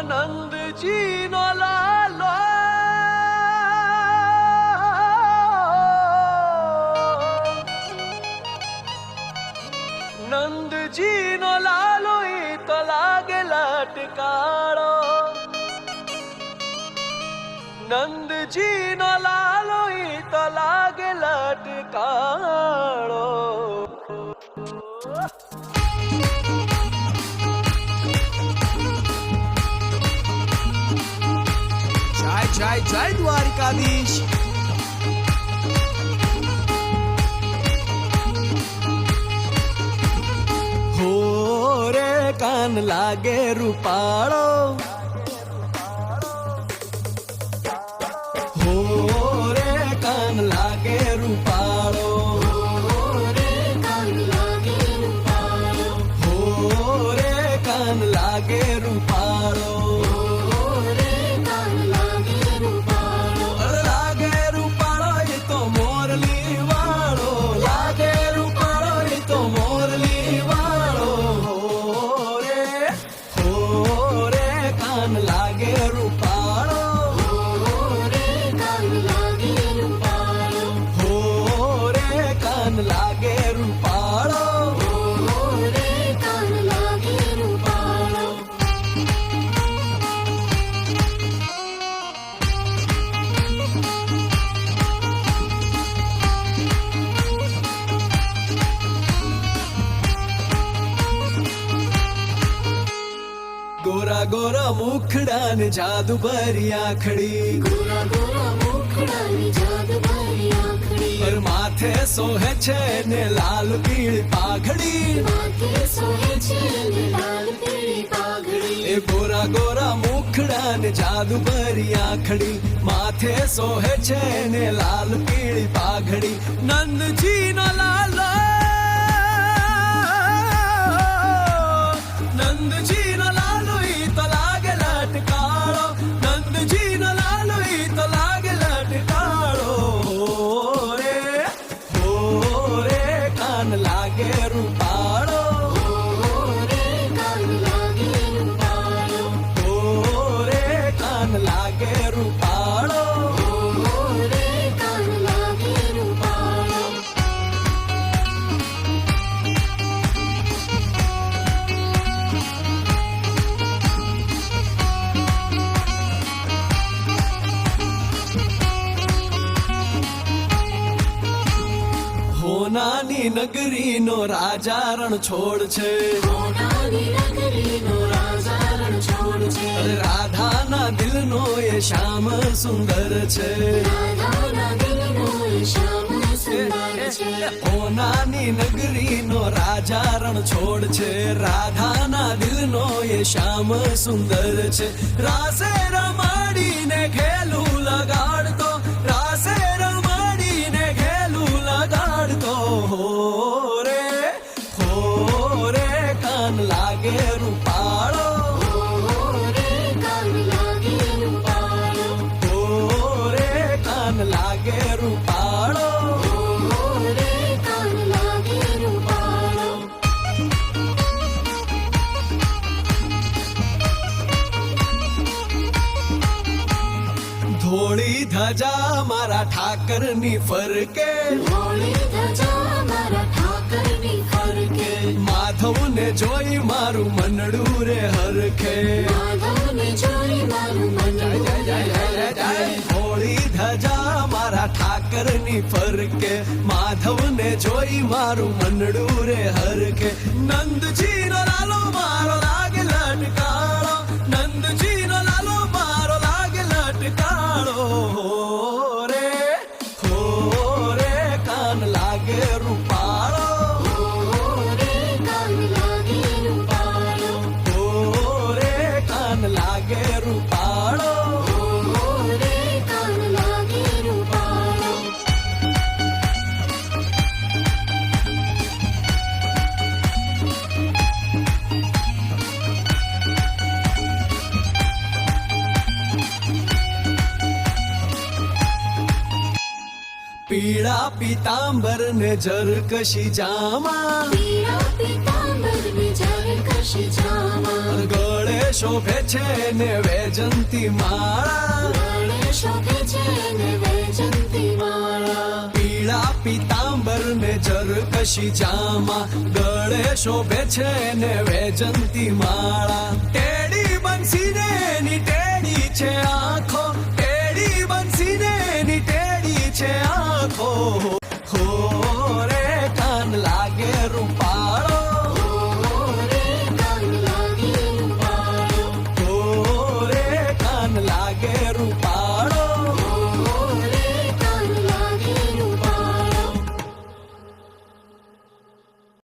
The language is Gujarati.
નંદજીનો લાલો નંદજીનો લાલો ઈ તો લાગે લટકાળો નંદજીનો લાલો ઈ તો લાગે લટકાળો જય જય દ્વારિકાધીશ. હો રે કાન લાગે રૂપાળો હો રે કાન લાગે રૂપાળો હો રે કાન લાગે રૂપાળો ગોરા ગોરા મુખડા ને જાદુ ભરી આખડી પર માથે સોહે છે ને લાલ પીળી પાઘડી એ ગોરા ગોરા મુખડા ને જાદુ ભરી આખડી માથે સોહે છે ને લાલ પીળી પાઘડી નંદજી નો લાલો નંદજી નો લાલો ઈ તો લાગે લટકાળો નંદજી નો લાલો ઈ તો લાગે લટકાળો હો રે કાન લાગે રૂપાળો હો રે કાન લાગે રૂપાળો હોનાની નગરી નો રાજા રણ છોડ છે રાધાના દિલ નો એ શ્યામ સુંદર છે હોનાની નગરી નો રાજા રણ છોડ છે રાધાના દિલ નો એ શ્યામ સુંદર છે રાસે રમાડીને ખેલું લગાડતો રાસે રમાડીને ખેલું લગાડતો હો રે કાન લાગે રૂપાળો હો રે કાન લાગે રૂપાળો ધોળી ધજા મારા ઠાકર ની ફરકે માધવ ને જોઈ મારું મનડું રે હરખે ધોળી ધજા મારા ઠાકર ની ફરકે માધવ ને જોઈ મારું મનડું રે હરખે નંદજી નો લાલો મારો લાગે લટકાળો નંદજી નો લાલો મારો લાગે લટકાળો હો રે કાન લાગે રૂપાળો હો રે કાન લાગે રૂપાળો પીળા પીતાંબર ને જરકશી જામા પીળા પીતાંબર ને જરકશી જામા ગળે શોભે છે ને વૈજંતી માળા ગળે શોભે છે ને વૈજંતી માળા પીળા પીતાંબર ને જરકશી જામા ગળે શોભે છે ને વૈજંતી માળા